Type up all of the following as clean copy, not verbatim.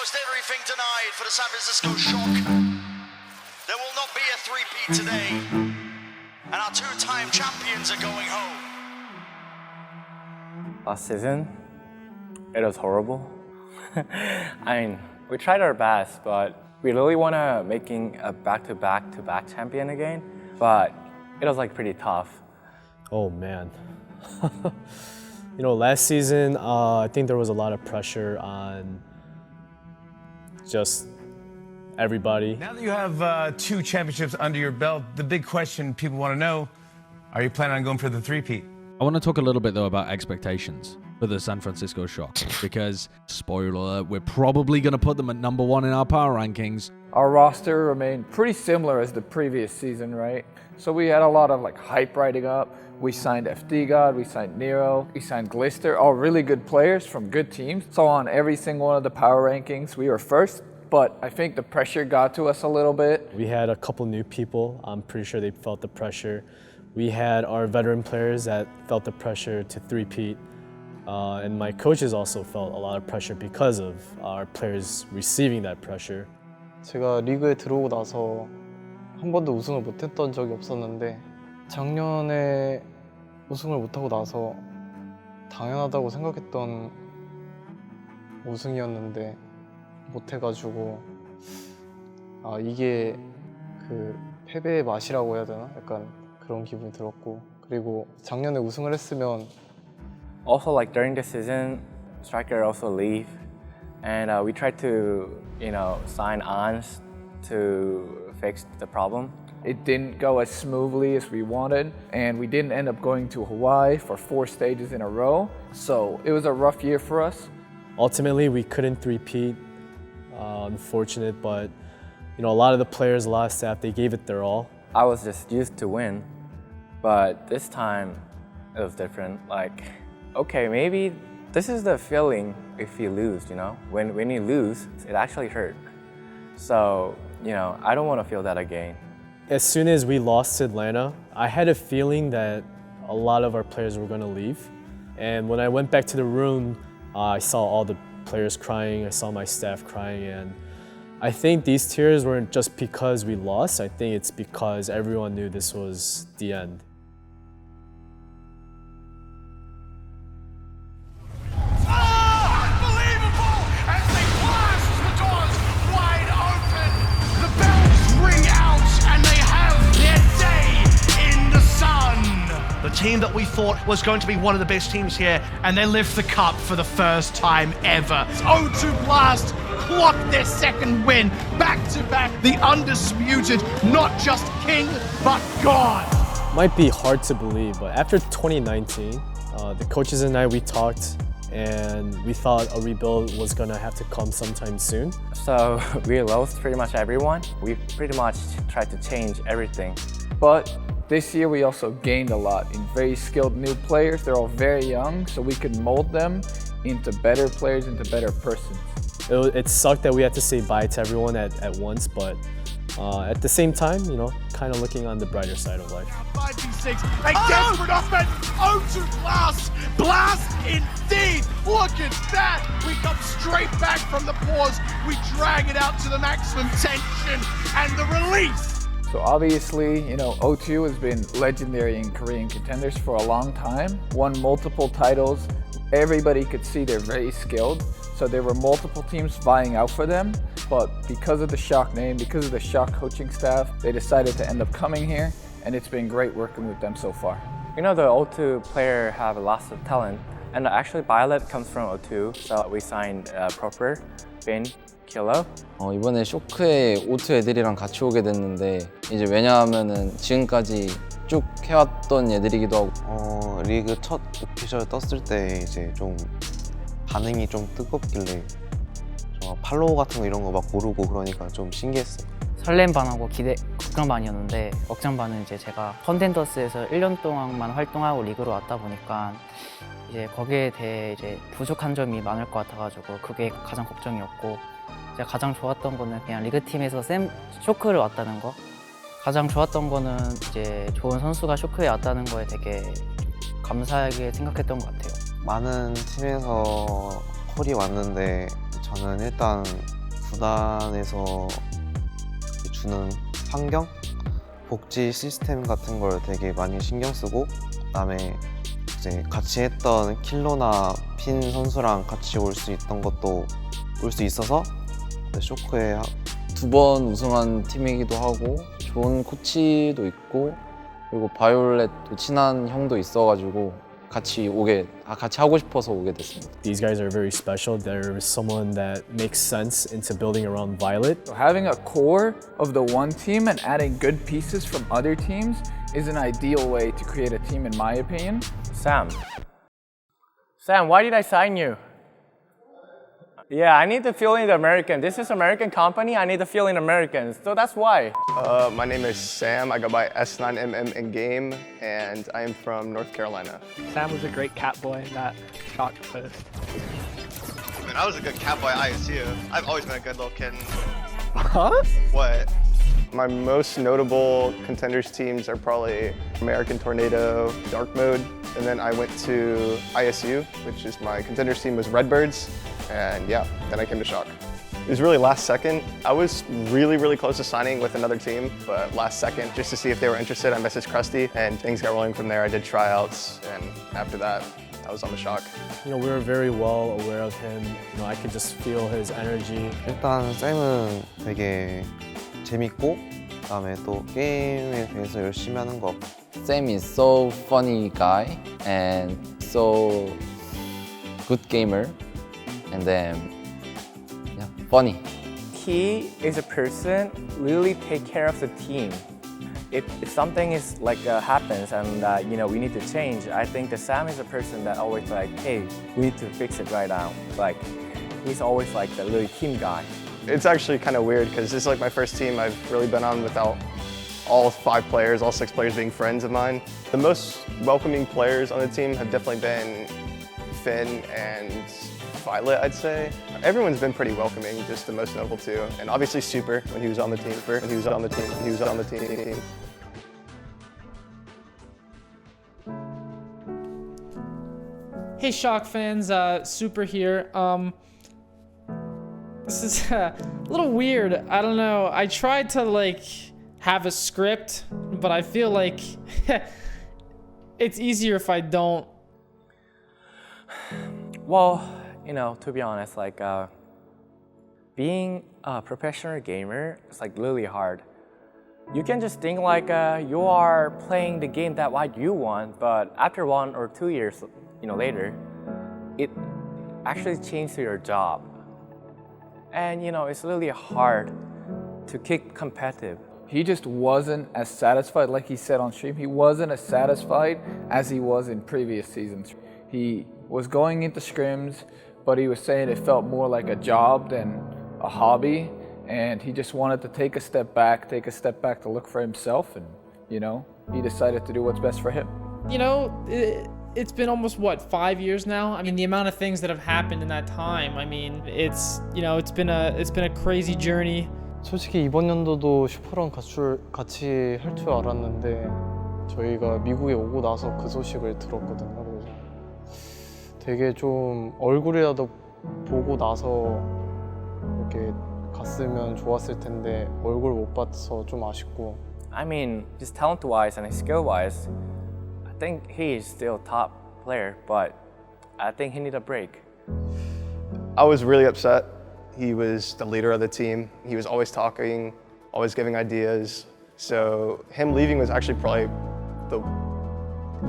almost everything denied for the San Francisco Shock. There will not be a three-peat today, and our two-time champions are going home. Last season, it was horrible. I mean, we tried our best, but we really want to making a back-to-back-to-back champion again, but it was like pretty tough. Oh man. You know, last season, I think there was a lot of pressure on just everybody. Now that you have 2 championships under your belt, the big question people want to know, are you planning on going for the three-peat? I want to talk a little bit though about expectations for the San Francisco Shock because, spoiler alert, we're probably going to put them at number 1 in our power rankings. Our roster remained pretty similar as the previous season, right? So we had a lot of hype riding up. We signed FD God, we signed Nero, we signed Glister, all really good players from good teams. So on every single one of the power rankings, we were first, but I think the pressure got to us a little bit. We had a couple new people. I'm pretty sure they felt the pressure. We had our veteran players that felt the pressure to three-peat. And my coaches also felt a lot of pressure because of our players receiving that pressure. 제가 리그에 들어오고 나서 한 번도 우승을 못했던 적이 없었는데 작년에 우승을 못하고 나서 당연하다고 생각했던 우승이었는데 못해가지고 이게 그 패배의 맛이라고 해야 되나? 약간 그런 기분이 들었고 그리고 작년에 우승을 했으면 Also, during the season, striker also leave, and we tried to, sign ons to fix the problem. It didn't go as smoothly as we wanted, and we didn't end up going to Hawaii for 4 stages in a row. So it was a rough year for us. Ultimately, we couldn't three-peat. Unfortunate, but a lot of the players, a lot of staff, they gave it their all. I was just used to win, but this time it was different. Okay, maybe this is the feeling if you lose, When you lose, it actually hurt. So, I don't want to feel that again. As soon as we lost to Atlanta, I had a feeling that a lot of our players were going to leave. And when I went back to the room, I saw all the players crying, I saw my staff crying, and I think these tears weren't just because we lost, I think it's because everyone knew this was the end. The team that we thought was going to be one of the best teams here, and they lift the cup for the first time ever. O2 Blast clocked their second win, back-to-back, the undisputed, not just king, but god. Might be hard to believe, but after 2019, the coaches and I, we talked, and we thought a rebuild was gonna have to come sometime soon. So we lost pretty much everyone. We pretty much tried to change everything. But this year we also gained a lot in very skilled new players. They're all very young, so we could mold them into better players, into better persons. It sucked that we had to say bye to everyone at once, but at the same time, kind of looking on the brighter side of life. 5v6, a desperate offense, O2 blast indeed. Look at that, we come straight back from the pause, we drag it out to the maximum tension, and the release. So obviously, O2 has been legendary in Korean contenders for a long time, won multiple titles. Everybody could see they're very skilled. So there were multiple teams vying out for them, but because of the Shock name, because of the Shock coaching staff, they decided to end up coming here, and it's been great working with them so far. The O2 player have lots of talent, and actually Violet comes from O2, so we signed Proper, Bin, Kilo. 이번에 쇼크에 O2 애들이랑 같이 오게 됐는데 이제 왜냐하면은 지금까지 쭉 해왔던 애들이기도 하고 리그 첫 오피셜 떴을 때 이제 좀 반응이 좀 뜨겁길래 팔로우 같은 거 이런 거 막 고르고 그러니까 좀 신기했어요. 설렘 반하고 걱정 반이었는데 걱정 반은 이제 제가 컨텐더스에서 1년 동안만 활동하고 리그로 왔다 보니까 이제 거기에 대해 이제 부족한 점이 많을 것 같아가지고 그게 가장 걱정이었고 제가 가장 좋았던 거는 그냥 리그팀에서 쇼크를 왔다는 거. 가장 좋았던 거는 이제 좋은 선수가 쇼크에 왔다는 거에 되게 감사하게 생각했던 것 같아요. 많은 팀에서 콜이 왔는데 저는 일단 구단에서 주는 환경, 복지 시스템 같은 걸 되게 많이 신경 쓰고, 그다음에 이제 같이 했던 킬로나 핀 선수랑 같이 올 수 있던 것도 올 수 있어서 쇼크에 2번 우승한 팀이기도 하고 좋은 코치도 있고 그리고 바이올렛도 친한 형도 있어가지고 같이 하고 싶어서 오게 됐습니다. These guys are very special. They're someone that makes sense into building around Violet. So having a core of the one team and adding good pieces from other teams is an ideal way to create a team, in my opinion. Sam, why did I sign you? Yeah, I need to feel in the American. This is American company. I need to feel in Americans. So that's why. My name is Sam. I go by S9MM in game, and I am from North Carolina. Sam was a great cat boy in that shock post. I mean, I was a good cat boy at ISU. I've always been a good little kid. Huh? What? My most notable contenders teams are probably American Tornado, Dark Mode, and then I went to ISU, which is my contenders team was Redbirds, and yeah, then I came to Shock. It was really last second. I was really close to signing with another team, but last second, just to see if they were interested, I messaged Krusty, and things got rolling from there. I did tryouts, and after that, I was on the Shock. You know, we were very well aware of him. You know, I could just feel his energy. 일단 쌤은 되게 재밌고 그다음에 또 게임에 대해서 열심히 하는 거. Sam is so funny guy and so good gamer and then yeah, funny. He is a person really take care of the team. If something is like happens and you know we need to change, I think that Sam is a person that always like, hey, we need to fix it right now. Like he's always like the really team guy. It's actually kind of weird because this is like my first team I've really been on without all 5 players, all 6 players being friends of mine. The most welcoming players on the team have definitely been Finn and Violet, I'd say. Everyone's been pretty welcoming, just the most notable two. And obviously Super when he was on the team. Hey Shock fans, Super here. This is a little weird. I don't know. I tried to like have a script, but I feel like it's easier if I don't. Well, you know, to be honest, like being a professional gamer is like really hard. You can just think like you are playing the game that what you want, but after 1 or 2 years, you know, later, it actually changed to your job. And you know, it's really hard to keep competitive. He just wasn't as satisfied, like he said on stream, he wasn't as satisfied as he was in previous seasons. He was going into scrims, but he was saying it felt more like a job than a hobby, and he just wanted to take a step back to look for himself, and you know, he decided to do what's best for him. You know, it's been almost what, 5 years now? I mean, the amount of things that have happened in that time. I mean, it's, you know, it's been a crazy journey. 솔직히 이번 연도도 슈퍼런 같이 할 줄 알았는데 저희가 미국에 오고 나서 그 소식을 들었거든요. 그래서 되게 좀 얼굴이라도 보고 나서 이렇게 갔으면 좋았을 텐데 얼굴 못 봐서 좀 아쉽고. I mean, just talent-wise and skill-wise, I think he is still top player, but I think he need a break. I was really upset. He was the leader of the team. He was always talking, always giving ideas. So him leaving was actually probably the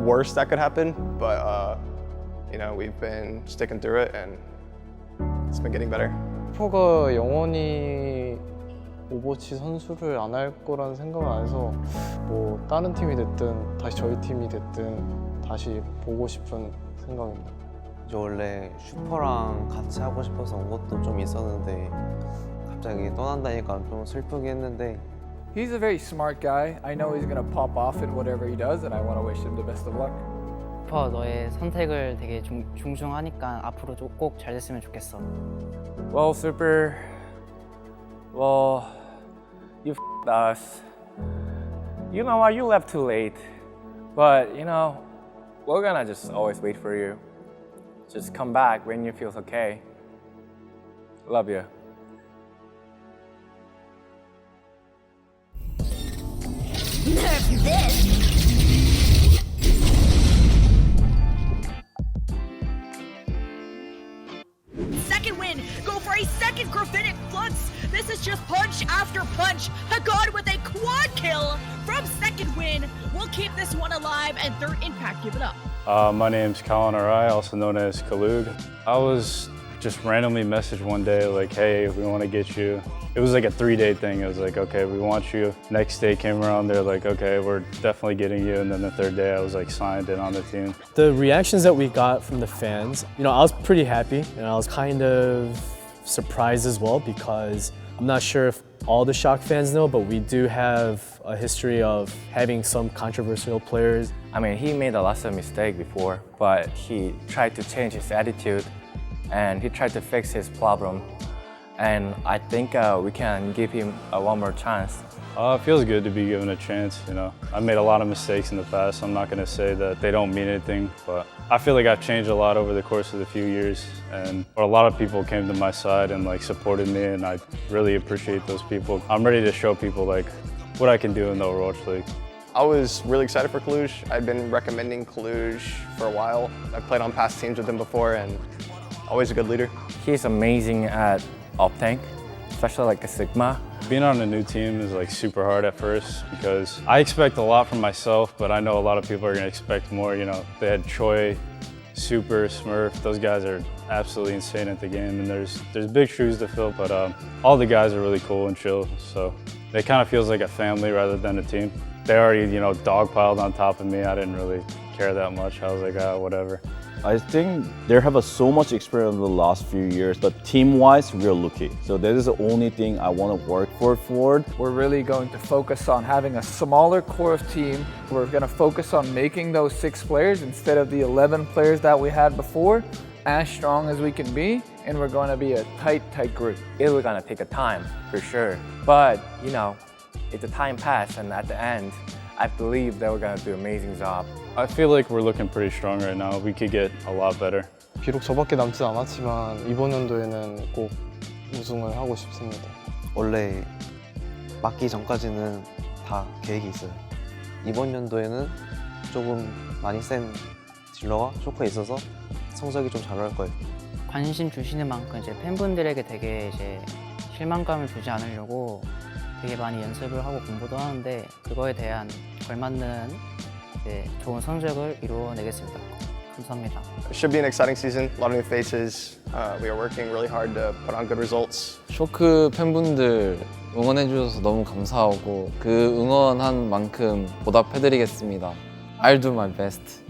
worst that could happen. But you know, we've been sticking through it, and it's been getting better. 슈퍼가 영원히 오버워치 선수를 안 할 거라는 생각을 안 해서 뭐 다른 팀이 됐든 다시 저희 팀이 됐든 다시 보고 싶은 생각입니다. 이제 원래 슈퍼랑 같이 하고 싶어서 온 것도 좀 있었는데 갑자기 떠난다니까 좀 슬프긴 했는데. He's a very smart guy. I know he's gonna pop off in whatever he does, and I want to wish him the best of luck. 슈퍼 너의 선택을 되게 중중하니까 앞으로 꼭 잘 됐으면 좋겠어. Well, Super, well, you f***ed us. You know what, you left too late. But, you know, we're gonna just always wait for you. Just come back when you feel okay. Love you. this? Second win, go for a second gravitic flux. This is just punch after punch. Hagon with a quad kill from second win. We'll keep this one alive, and third impact, give it up. My name's Colin Arai, also known as Kalug. I was just randomly messaged one day like, hey, we want to get you. It was like a 3-day thing. It was like, okay, we want you. Next day came around, they're like, okay, we're definitely getting you. And then the third day I was like signed in on the team. The reactions that we got from the fans, I was pretty happy and I was kind of surprised as well because I'm not sure if all the Shock fans know, but we do have a history of having some controversial players. I mean, he made a lot of mistakes before, but he tried to change his attitude and he tried to fix his problem. And I think we can give him one more chance. It feels good to be given a chance, I made a lot of mistakes in the past. I'm not going to say that they don't mean anything, but I feel like I've changed a lot over the course of the few years. And a lot of people came to my side and supported me, and I really appreciate those people. I'm ready to show people what I can do in the Overwatch League. I was really excited for Kaluj. I've been recommending Kaluj for a while. I've played on past teams with him before, and always a good leader. He's amazing at off-tank, especially like a Sigma. Being on a new team is super hard at first because I expect a lot from myself, but I know a lot of people are going to expect more. They had Choi, Super, Smurf. Those guys are absolutely insane at the game, and there's big shoes to fill, but all the guys are really cool and chill, so it kind of feels like a family rather than a team. They already, dogpiled on top of me. I didn't really care that much. I was like, whatever. I think they have so much experience in the last few years, but team-wise, we're lucky. So that is the only thing I want to work for forward. We're really going to focus on having a smaller core of team. We're going to focus on making those 6 players instead of the 11 players that we had before as strong as we can be, and we're going to be a tight group. It was going to take a time, for sure. But, it's a time pass, and at the end, I believe they were going to do an amazing job. I feel like we're looking pretty strong right now. We could get a lot better. 비록 저밖에 남지 않았지만 이번 연도에는 꼭 우승을 하고 싶습니다. 원래 맞기 전까지는 다 계획이 있어요. 이번 연도에는 조금 많이 센 딜러가 쇼크에 있어서 성적이 좀 잘 나올 거예요. 관심 주시는 만큼 이제 팬분들에게 되게 실망감을 주지 않으려고 되게 많이 연습을 하고 공부도 하는데 그거에 대한 걸맞는 좋은 성적을 이루어내겠습니다. 감사합니다. It should be an exciting season. A lot of new faces. We are working really hard to put on good results. 쇼크 팬분들 응원해 주셔서 너무 감사하고 그 응원한 만큼 보답해드리겠습니다. I'll do my best.